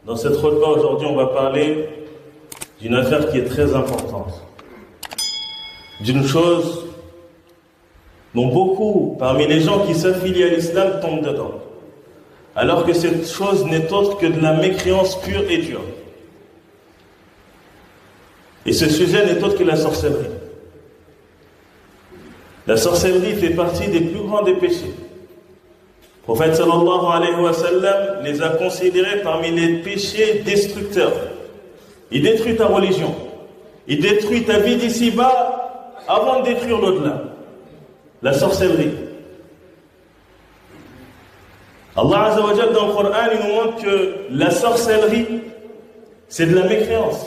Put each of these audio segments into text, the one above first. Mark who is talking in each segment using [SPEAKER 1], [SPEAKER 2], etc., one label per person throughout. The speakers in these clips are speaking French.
[SPEAKER 1] Dans cette khutba, aujourd'hui, on va parler d'une affaire qui est très importante. D'une chose dont beaucoup, parmi les gens qui s'affilient à l'islam, tombent dedans. Alors que cette chose n'est autre que de la mécréance pure et dure. Et ce sujet n'est autre que la sorcellerie. La sorcellerie fait partie des plus grands des péchés. Le prophète sallallahu alayhi wa sallam les a considérés parmi les péchés destructeurs. Il détruit ta religion. Il détruit ta vie d'ici-bas avant de détruire l'au-delà. La sorcellerie. Allah Azza wa Jalla dans le Coran, il nous montre que la sorcellerie, c'est de la mécréance.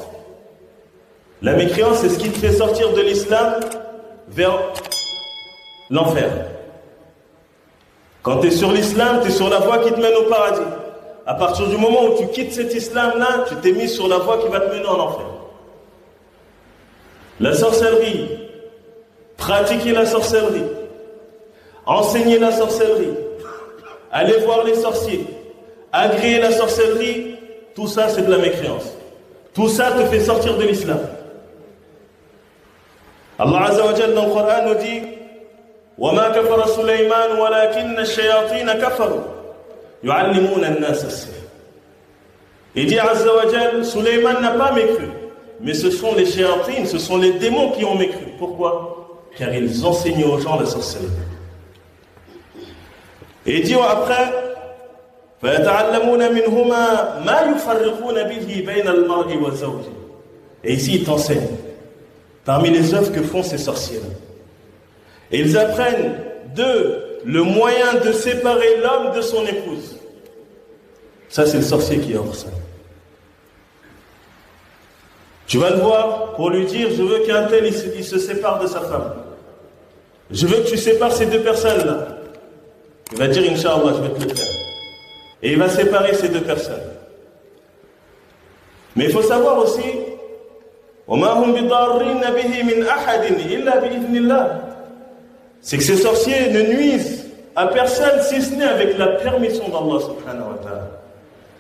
[SPEAKER 1] La mécréance, c'est ce qui te fait sortir de l'islam vers l'enfer. Quand tu es sur l'islam, tu es sur la voie qui te mène au paradis. À partir du moment où tu quittes cet islam-là, tu t'es mis sur la voie qui va te mener en enfer. La sorcellerie, pratiquer la sorcellerie, enseigner la sorcellerie, aller voir les sorciers, agréer la sorcellerie, tout ça c'est de la mécréance. Tout ça te fait sortir de l'islam. Allah Azza wa Jalla dans le Coran nous dit وَمَا كَفَرَ سُلَيْمَانُ وَلَكِنَّ الشَّيَاطِينَ كَفَرُوا يُعَلِّمُونَ النَّاسَ السِّحْرَ. Il dit Azza wa Jalla, Sulayman n'a pas mécru, mais ce sont les shayatines, ce sont les démons qui ont mécru. Pourquoi? Car ils enseignaient aux gens la sorcellerie. Et il dit après فَيَتَعَلَّمُونَ مِنْهُمَا مَا يُفَرِّقُونَ بِهِ بَيْنَ الْمَرْءِ وَزَوْجِهِ. Et ici, ils t'enseignent parmi les œuvres que font ces sorciers-là. Et ils apprennent le moyen de séparer l'homme de son épouse. Ça, c'est le sorcier qui offre ça. Tu vas le voir pour lui dire, je veux qu'un tel il se sépare de sa femme. Je veux que tu sépares ces deux personnes-là. Il va dire, Inch'Allah, je vais te le faire. Et il va séparer ces deux personnes. Mais il faut savoir aussi, c'est que ces sorciers ne nuisent à personne si ce n'est avec la permission d'Allah subhanahu wa ta'ala.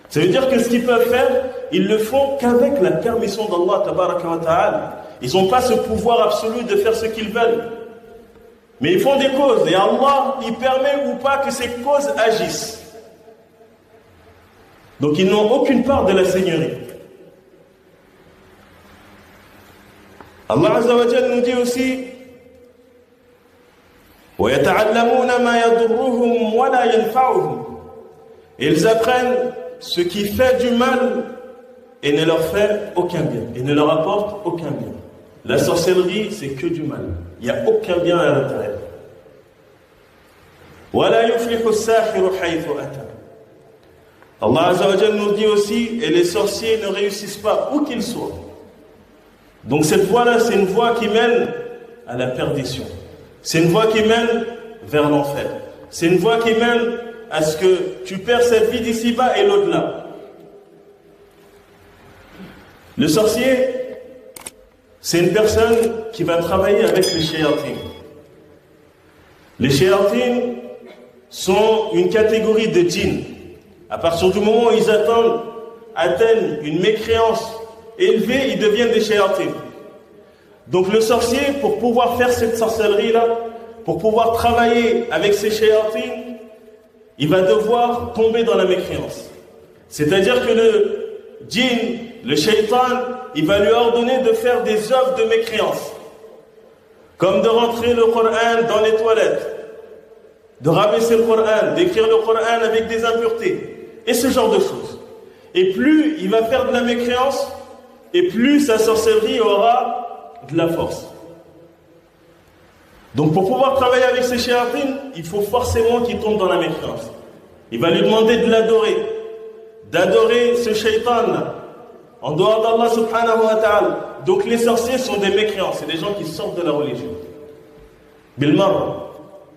[SPEAKER 1] Ça veut dire que ce qu'ils peuvent faire, ils le font qu'avec la permission d'Allah tabaraka wa ta'ala. Ils n'ont pas ce pouvoir absolu de faire ce qu'ils veulent. Mais ils font des causes et Allah, il permet ou pas que ces causes agissent. Donc ils n'ont aucune part de la seigneurie. Allah Azza wa Jalla nous dit aussi وَيَتَعَلَّمُونَ مَا يَضُرُّهُمْ وَلَا يَنْفَعُهُمْ. Et ils apprennent ce qui fait du mal et ne leur fait aucun bien, et ne leur apporte aucun bien. La sorcellerie, c'est que du mal. Il n'y a aucun bien à l'intérieur. وَلَا يُفْلِحُ السَّاحِرُ حَيْثُ أَتَى. Allah Azza wa Jalla nous dit aussi, et les sorciers ne réussissent pas où qu'ils soient. Donc cette voie-là, c'est une voie qui mène à la perdition. C'est une voie qui mène vers l'enfer. C'est une voie qui mène à ce que tu perds cette vie d'ici-bas et l'au-delà. Le sorcier, c'est une personne qui va travailler avec les shayatines. Les shayatines sont une catégorie de djinns. À partir du moment où ils atteignent une mécréance élevée, ils deviennent des shayatines. Donc le sorcier, pour pouvoir faire cette sorcellerie-là, pour pouvoir travailler avec ces shayatines, il va devoir tomber dans la mécréance. C'est-à-dire que le djinn, le shaytan, il va lui ordonner de faire des œuvres de mécréance. Comme de rentrer le Coran dans les toilettes, de rabaisser le Coran, d'écrire le Coran avec des impuretés, et ce genre de choses. Et plus il va faire de la mécréance, et plus sa sorcellerie aura de la force. Donc pour pouvoir travailler avec ces shayatines, il faut forcément qu'il tombe dans la mécréance. Il va lui demander de l'adorer, d'adorer ce shaytan-là, en dehors d'Allah subhanahu wa ta'ala. Donc les sorciers sont des mécréants, c'est des gens qui sortent de la religion. Bilmar,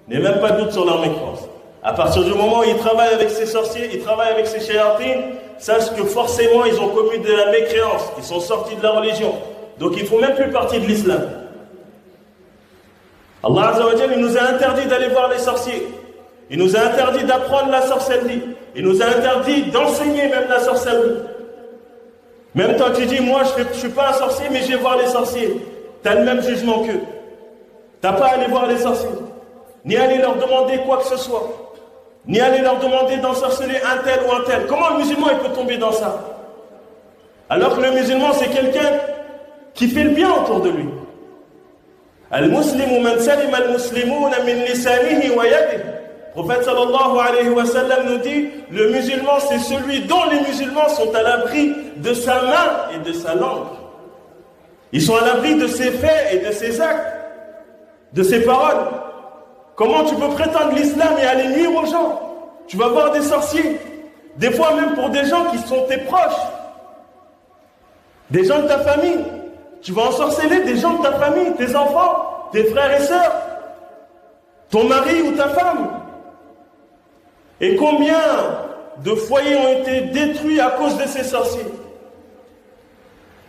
[SPEAKER 1] n'aie même pas de doute sur leur mécréance. À partir du moment où ils travaillent avec ces sorciers, ils travaillent avec ces shayatines, sache que forcément ils ont commis de la mécréance, ils sont sortis de la religion. Donc ils ne font même plus partie de l'islam. Allah Azza wa Jalla, il nous a interdit d'aller voir les sorciers. Il nous a interdit d'apprendre la sorcellerie. Il nous a interdit d'enseigner même la sorcellerie. Même toi tu dis, moi je ne suis pas un sorcier, mais je vais voir les sorciers. Tu as le même jugement qu'eux. Tu n'as pas à aller voir les sorciers, ni aller leur demander quoi que ce soit, ni aller leur demander d'ensorceler un tel ou un tel. Comment le musulman il peut tomber dans ça? Alors que le musulman c'est quelqu'un qui fait le bien autour de lui. Al-Muslimu man salim al-Muslimuna min lisanihi wa yadihi. Le prophète sallallahu alayhi wa sallam nous dit, le musulman c'est celui dont les musulmans sont à l'abri de sa main et de sa langue. Ils sont à l'abri de ses faits et de ses actes, de ses paroles. Comment tu peux prétendre l'islam et aller nuire aux gens? Tu vas voir des sorciers, des fois même pour des gens qui sont tes proches, des gens de ta famille. Tu vas ensorceler des gens de ta famille, tes enfants, tes frères et sœurs, ton mari ou ta femme. Et combien de foyers ont été détruits à cause de ces sorciers?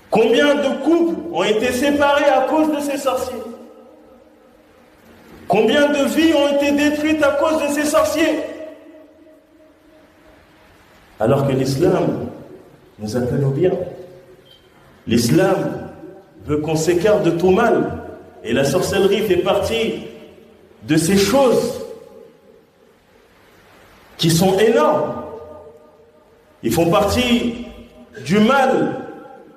[SPEAKER 1] Combien de couples ont été séparés à cause de ces sorciers? Combien de vies ont été détruites à cause de ces sorciers? Alors que l'islam nous appelle au bien. L'islam veut qu'on s'écarte de tout mal. Et la sorcellerie fait partie de ces choses qui sont énormes. Ils font partie du mal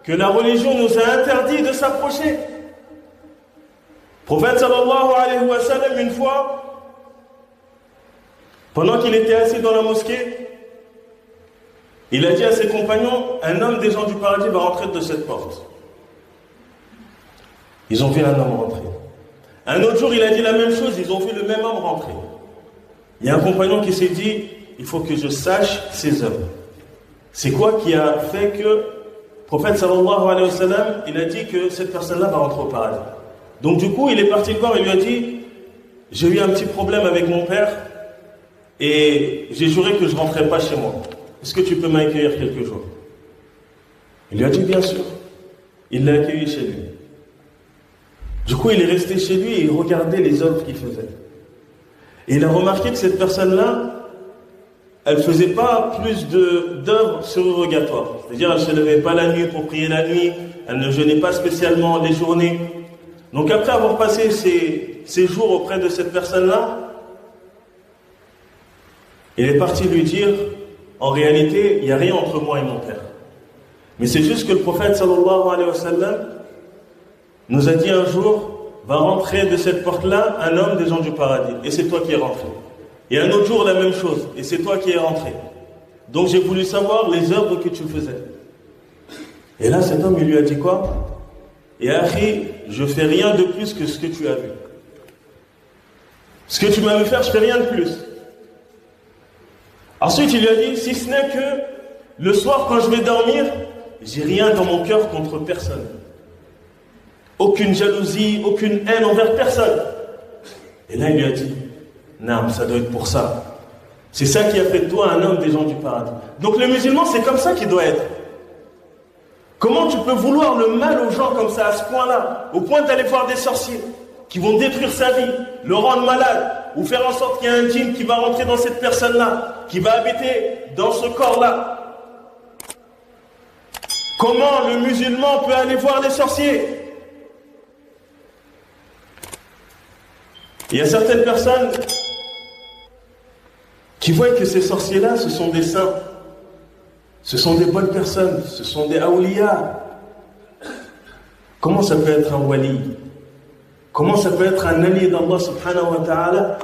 [SPEAKER 1] que la religion nous a interdit de s'approcher. Le prophète sallallahu alayhi wa sallam, une fois, pendant qu'il était assis dans la mosquée, il a dit à ses compagnons, un homme des gens du paradis va rentrer de cette porte. Ils ont vu un homme rentrer. Un autre jour, il a dit la même chose, ils ont vu le même homme rentrer. Il y a un compagnon qui s'est dit, il faut que je sache ces hommes. C'est quoi qui a fait que le prophète sallallahu alayhi wa sallam, il a dit que cette personne-là va rentrer au paradis. Donc du coup, il est parti le voir et lui a dit, j'ai eu un petit problème avec mon père et j'ai juré que je ne rentrerai pas chez moi. Est-ce que tu peux m'accueillir quelques jours? Il lui a dit, bien sûr. Il l'a accueilli chez lui. Du coup, il est resté chez lui et il regardait les œuvres qu'il faisait. Et il a remarqué que cette personne-là, elle ne faisait pas plus d'œuvres surrogatoires. C'est-à-dire, elle ne se levait pas la nuit pour prier la nuit, elle ne jeûnait pas spécialement les journées. Donc après avoir passé ces jours auprès de cette personne-là, il est parti lui dire, en réalité, il n'y a rien entre moi et mon père. Mais c'est juste que le prophète sallallahu alayhi wa sallam nous a dit un jour, va rentrer de cette porte-là un homme des gens du paradis. Et c'est toi qui es rentré. Et un autre jour, la même chose. Et c'est toi qui es rentré. Donc j'ai voulu savoir les œuvres que tu faisais. Et là, cet homme, il lui a dit quoi? Et Akhi, je fais rien de plus que ce que tu as vu. Ce que tu m'as vu faire, je fais rien de plus. Ensuite, il lui a dit, si ce n'est que le soir, quand je vais dormir, j'ai rien dans mon cœur contre personne. Aucune jalousie, aucune haine envers personne. Et là, il lui a dit, non, ça doit être pour ça. C'est ça qui a fait de toi un homme des gens du paradis. Donc le musulman, c'est comme ça qu'il doit être. Comment tu peux vouloir le mal aux gens comme ça, à ce point-là, au point d'aller voir des sorciers qui vont détruire sa vie, le rendre malade, ou faire en sorte qu'il y ait un djinn qui va rentrer dans cette personne-là, qui va habiter dans ce corps-là. Comment le musulman peut aller voir les sorciers? Il y a certaines personnes qui voient que ces sorciers-là, ce sont des saints. Ce sont des bonnes personnes, ce sont des awliya. Comment ça peut être un wali? Comment ça peut être un allié d'Allah subhanahu wa ta'ala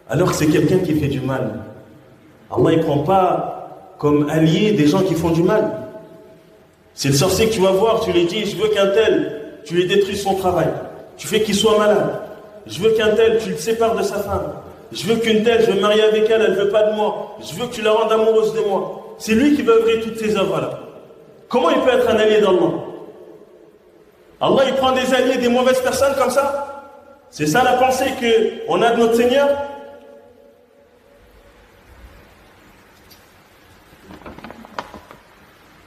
[SPEAKER 1] alors que c'est quelqu'un qui fait du mal? Allah ne prend pas comme allié des gens qui font du mal. C'est le sorcier que tu vas voir, tu lui dis, je veux qu'un tel, tu lui détruis son travail. Tu fais qu'il soit malade. Je veux qu'un tel, tu le sépares de sa femme. Je veux qu'une telle, je veux me marier avec elle, elle ne veut pas de moi. Je veux que tu la rendes amoureuse de moi. C'est lui qui va œuvrer toutes ces œuvres-là. Comment il peut être un allié d'Allah? Allah, il prend des alliés, des mauvaises personnes comme ça? C'est ça la pensée qu'on a de notre Seigneur?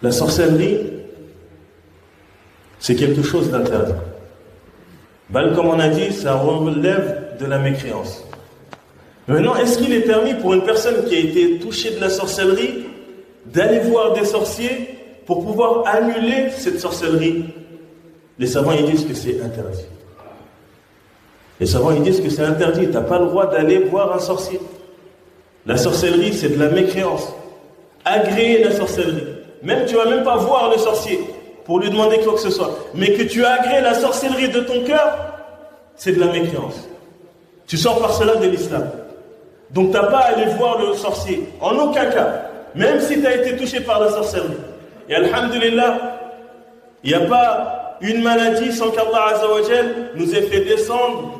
[SPEAKER 1] La sorcellerie, c'est quelque chose d'interdit. Comme on a dit, ça relève de la mécréance. Maintenant, est-ce qu'il est permis pour une personne qui a été touchée de la sorcellerie d'aller voir des sorciers pour pouvoir annuler cette sorcellerie? Les savants ils disent que c'est interdit. Les savants ils disent que c'est interdit. Tu n'as pas le droit d'aller voir un sorcier. La sorcellerie, c'est de la mécréance. Agréer la sorcellerie. Même tu ne vas même pas voir le sorcier pour lui demander quoi que ce soit. Mais que tu agrées la sorcellerie de ton cœur, c'est de la mécréance. Tu sors par cela de l'islam. Donc tu n'as pas à aller voir le sorcier. En aucun cas. Même si tu as été touché par la sorcellerie. Et alhamdulillah, il n'y a pas une maladie sans qu'Allah Azza wa Jal nous ait fait descendre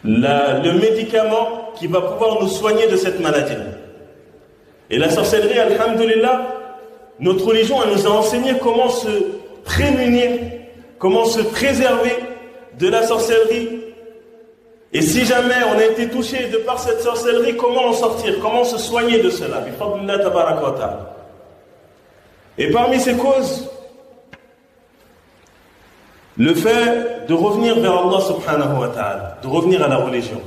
[SPEAKER 1] le médicament qui va pouvoir nous soigner de cette maladie. Et la sorcellerie, alhamdulillah, notre religion elle nous a enseigné comment se prémunir, comment se préserver de la sorcellerie. Et si jamais on a été touché de par cette sorcellerie, comment en sortir, comment se soigner de cela? Et parmi ces causes, le fait de revenir vers Allah subhanahu wa ta'ala, de revenir à la religion.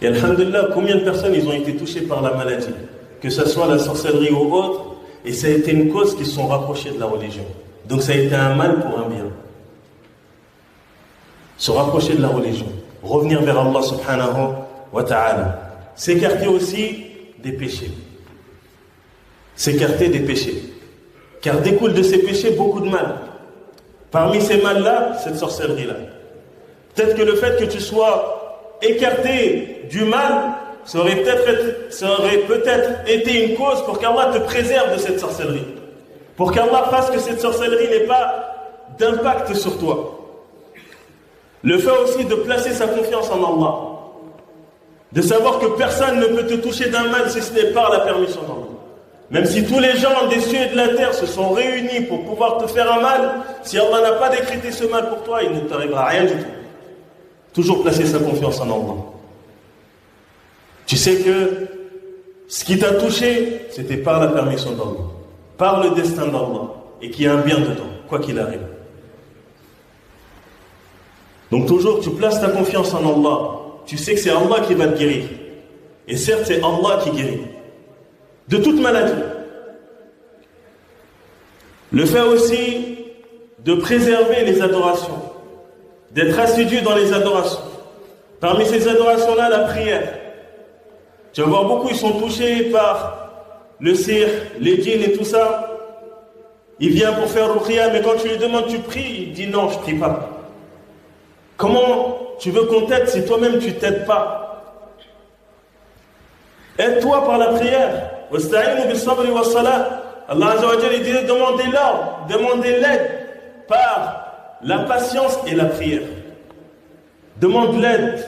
[SPEAKER 1] Et alhamdulillah, combien de personnes ils ont été touchées par la maladie, que ce soit la sorcellerie ou autre, et ça a été une cause qui se sont rapprochés de la religion. Donc ça a été un mal pour un bien. Se rapprocher de la religion, revenir vers Allah subhanahu wa ta'ala, s'écarter aussi des péchés. S'écarter des péchés. Car découle de ces péchés beaucoup de mal. Parmi ces mal-là, cette sorcellerie-là. Peut-être que le fait que tu sois écarté du mal, ça aurait peut-être été une cause pour qu'Allah te préserve de cette sorcellerie. Pour qu'Allah fasse que cette sorcellerie n'ait pas d'impact sur toi. Le fait aussi de placer sa confiance en Allah. De savoir que personne ne peut te toucher d'un mal si ce n'est par la permission d'Allah. Même si tous les gens des cieux et de la terre se sont réunis pour pouvoir te faire un mal, si Allah n'a pas décrété ce mal pour toi, il ne t'arrivera rien du tout. Toujours placer sa confiance en Allah. Tu sais que ce qui t'a touché, c'était par la permission d'Allah, par le destin d'Allah, et qu'il y a un bien dedans, quoi qu'il arrive. Donc toujours, tu places ta confiance en Allah. Tu sais que c'est Allah qui va te guérir. Et certes, c'est Allah qui guérit. De toute maladie. Le fait aussi de préserver les adorations. D'être assidu dans les adorations. Parmi ces adorations-là, la prière. Tu vas voir beaucoup, ils sont touchés par le sir, les djinns et tout ça. Il vient pour faire ruqya, mais quand tu lui demandes, tu pries, il dit non, je ne prie pas. Comment tu veux qu'on t'aide si toi-même tu ne t'aides pas? Aide-toi par la prière. Allah Azza wa Jalla dit demandez l'aide par la patience et la prière. Demande l'aide,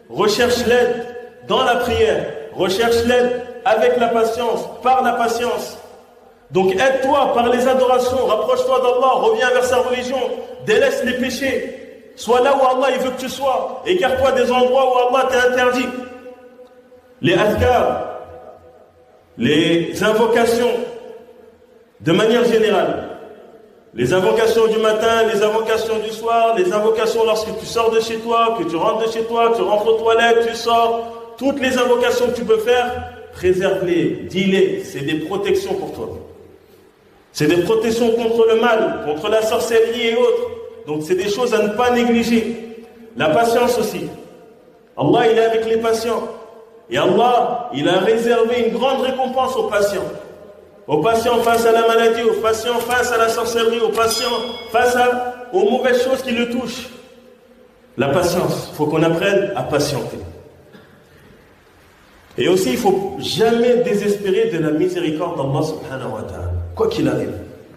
[SPEAKER 1] recherche l'aide dans la prière, recherche l'aide avec la patience, par la patience. Donc aide-toi par les adorations, rapproche-toi d'Allah, reviens vers sa religion, délaisse les péchés. Sois là où Allah il veut que tu sois. Écarte-toi des endroits où Allah t'a interdit. Les adhkar, les invocations, de manière générale. Les invocations du matin, les invocations du soir, les invocations lorsque tu sors de chez toi, que tu rentres de chez toi, que tu rentres aux toilettes, tu sors. Toutes les invocations que tu peux faire, préserve-les, dis-les. C'est des protections pour toi. C'est des protections contre le mal, contre la sorcellerie et autres. Donc c'est des choses à ne pas négliger. La patience aussi. Allah il est avec les patients. Et Allah il a réservé une grande récompense aux patients. Aux patients face à la maladie, aux patients face à la sorcellerie, aux patients face aux mauvaises choses qui le touchent. La patience, il faut qu'on apprenne à patienter. Et aussi il ne faut jamais désespérer de la miséricorde d'Allah subhanahu wa ta'ala. Quoi qu'il arrive.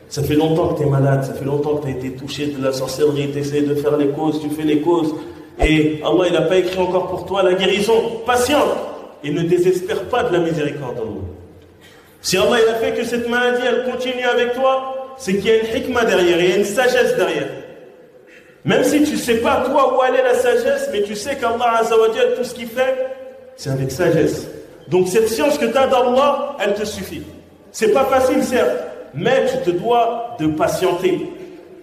[SPEAKER 1] Ça fait longtemps que tu es malade, ça fait longtemps que tu as été touché de la sorcellerie, tu essaies de faire les causes, tu fais les causes, et Allah il n'a pas écrit encore pour toi la guérison. Patiente et ne désespère pas de la miséricorde d'Allah. Si Allah il a fait que cette maladie elle continue avec toi, c'est qu'il y a une hikmah derrière, il y a une sagesse derrière. Même si tu ne sais pas toi où est la sagesse, mais tu sais qu'Allah Azza wa Jal, tout ce qu'il fait, c'est avec sagesse. Donc cette science que tu as d'Allah, elle te suffit. C'est pas facile certes, mais tu te dois de patienter.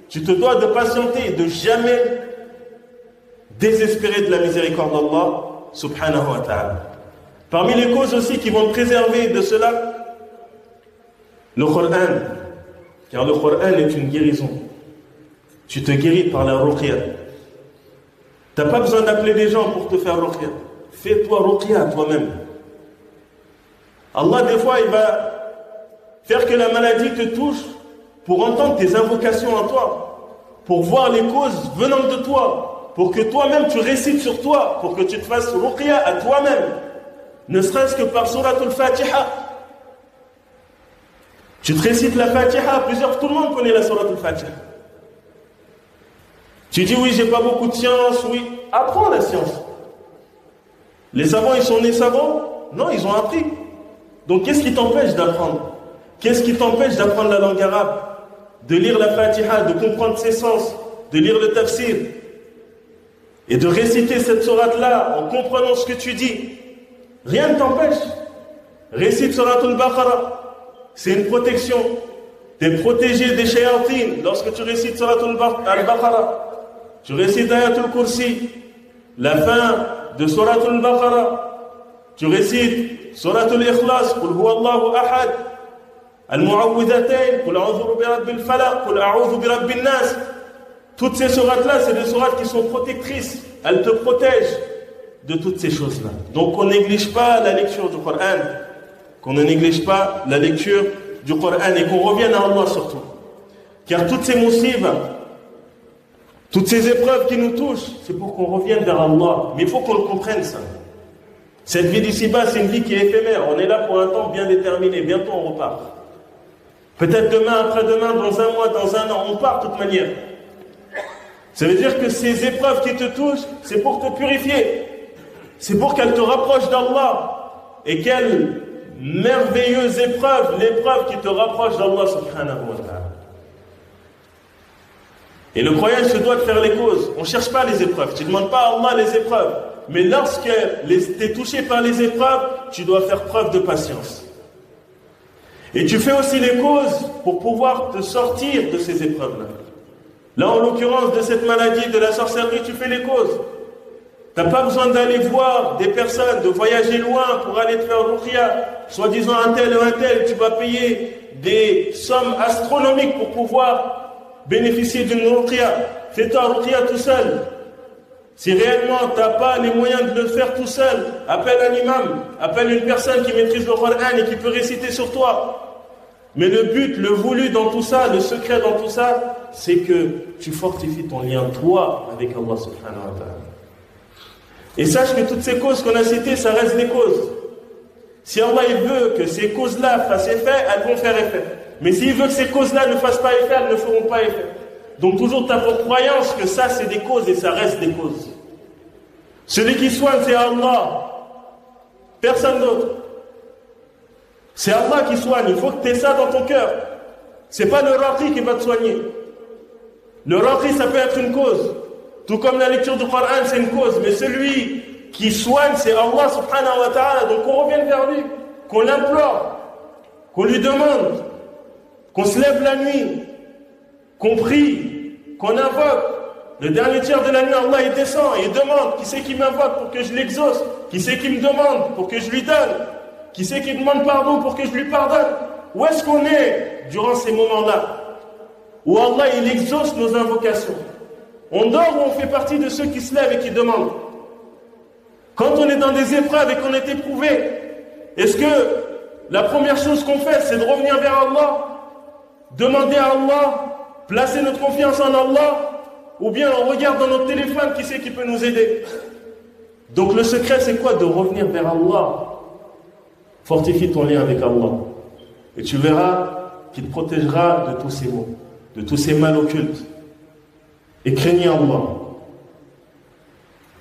[SPEAKER 1] Tu te dois de patienter et de jamais désespérer de la miséricorde d'Allah subhanahu wa ta'ala. Parmi les causes aussi qui vont te préserver de cela, le Coran, car le Coran est une guérison. Tu te guéris par la ruqya. Tu n'as pas besoin d'appeler des gens pour te faire ruqya. Fais-toi ruqya toi-même. Allah, des fois, il va faire que la maladie te touche pour entendre tes invocations en toi, pour voir les causes venant de toi, pour que toi-même tu récites sur toi, pour que tu te fasses ruqya à toi-même, ne serait-ce que par Suratul Fatiha. Tu te récites la Fatiha, tout le monde connaît la Suratul Fatiha. Tu dis oui, j'ai pas beaucoup de science, oui, apprends la science. Les savants, ils sont nés savants? Non, ils ont appris. Donc qu'est-ce qui t'empêche d'apprendre? Qu'est-ce qui t'empêche d'apprendre la langue arabe? De lire la Fatiha, de comprendre ses sens, de lire le tafsir et de réciter cette sourate-là en comprenant ce que tu dis. Rien ne t'empêche. Récite Suratul Baqarah. C'est une protection. Tu es protégé des shayatines lorsque tu récites Suratul Baqarah. Tu récites Ayatul Kursi, la fin de Suratul Baqarah. Tu récites Suratul Ikhlas, Qul huwallahu ahad, Al-Mu'awwidhatayn, Qul a'udhu bi rabbil falaq, Qul a'udhu bi rabbin nas. Toutes ces sourates-là, c'est des sourates qui sont protectrices. Elles te protègent de toutes ces choses-là. Donc on ne néglige pas la lecture du Coran, qu'on ne néglige pas la lecture du Coran et qu'on revienne à Allah surtout. Car toutes ces musibas, toutes ces épreuves qui nous touchent, c'est pour qu'on revienne vers Allah. Mais il faut qu'on le comprenne ça. Cette vie d'ici-bas, c'est une vie qui est éphémère. On est là pour un temps bien déterminé. Bientôt on repart. Peut-être demain, après-demain, dans un mois, dans un an, on part de toute manière. Ça veut dire que ces épreuves qui te touchent, c'est pour te purifier. C'est pour qu'elles te rapprochent d'Allah. Et quelle merveilleuse épreuve, l'épreuve qui te rapproche d'Allah subhanahu wa ta'ala. Et le croyant se doit de faire les causes. On ne cherche pas les épreuves. Tu ne demandes pas à Allah les épreuves. Mais lorsque tu es touché par les épreuves, tu dois faire preuve de patience. Et tu fais aussi les causes pour pouvoir te sortir de ces épreuves-là. Là, en l'occurrence de cette maladie, de la sorcellerie, tu fais les causes. Tu n'as pas besoin d'aller voir des personnes, de voyager loin pour aller te faire ruqya. Soi-disant un tel ou un tel, tu vas payer des sommes astronomiques pour pouvoir bénéficier d'une ruqya. Fais-toi ruqya tout seul. Si réellement tu n'as pas les moyens de le faire tout seul, appelle un imam, appelle une personne qui maîtrise le Coran et qui peut réciter sur toi. Mais le but, le voulu dans tout ça, le secret dans tout ça, c'est que tu fortifies ton lien, toi, avec Allah subhanahu wa ta'ala. Et sache que toutes ces causes qu'on a citées, ça reste des causes. Si Allah il veut que ces causes-là fassent effet, elles vont faire effet. Mais s'il veut que ces causes-là ne fassent pas effet, elles ne feront pas effet. Donc toujours tu as pour croyance que ça c'est des causes et ça reste des causes. Celui qui soigne c'est Allah. Personne d'autre. C'est Allah qui soigne. Il faut que tu aies ça dans ton cœur. C'est pas le raqi qui va te soigner. Le raqi ça peut être une cause. Tout comme la lecture du Coran c'est une cause. Mais celui qui soigne c'est Allah subhanahu wa ta'ala. Donc on revienne vers lui. Qu'on l'implore. Qu'on lui demande. Qu'on se lève la nuit. Qu'on prie, qu'on invoque. Le dernier tiers de la nuit, Allah il descend et il demande qui c'est qui m'invoque pour que je l'exauce, qui c'est qui me demande pour que je lui donne, qui c'est qui demande pardon pour que je lui pardonne. Où est-ce qu'on est durant ces moments-là où Allah il exauce nos invocations? On dort ou on fait partie de ceux qui se lèvent et qui demandent? Quand on est dans des épreuves et qu'on est éprouvé, est-ce que la première chose qu'on fait c'est de revenir vers Allah, demander à Allah, placer notre confiance en Allah, ou bien on regarde dans notre téléphone qui c'est qui peut nous aider? Donc le secret c'est quoi? De revenir vers Allah. Fortifie ton lien avec Allah. Et tu verras qu'il te protégera de tous ces maux, de tous ces mal occultes. Et craignez Allah.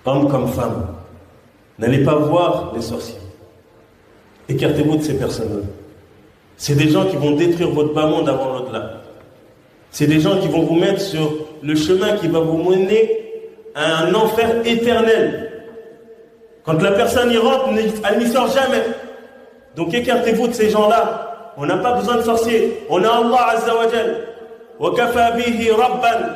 [SPEAKER 1] Homme comme femme. N'allez pas voir les sorciers. Écartez-vous de ces personnes-là. C'est des gens qui vont détruire votre bas monde avant l'au-delà. C'est des gens qui vont vous mettre sur le chemin qui va vous mener à un enfer éternel. Quand la personne y rentre, elle n'y sort jamais. Donc écartez-vous de ces gens-là. On n'a pas besoin de sorciers. On a Allah Azza wa Jal. Wa kafa bihi rabban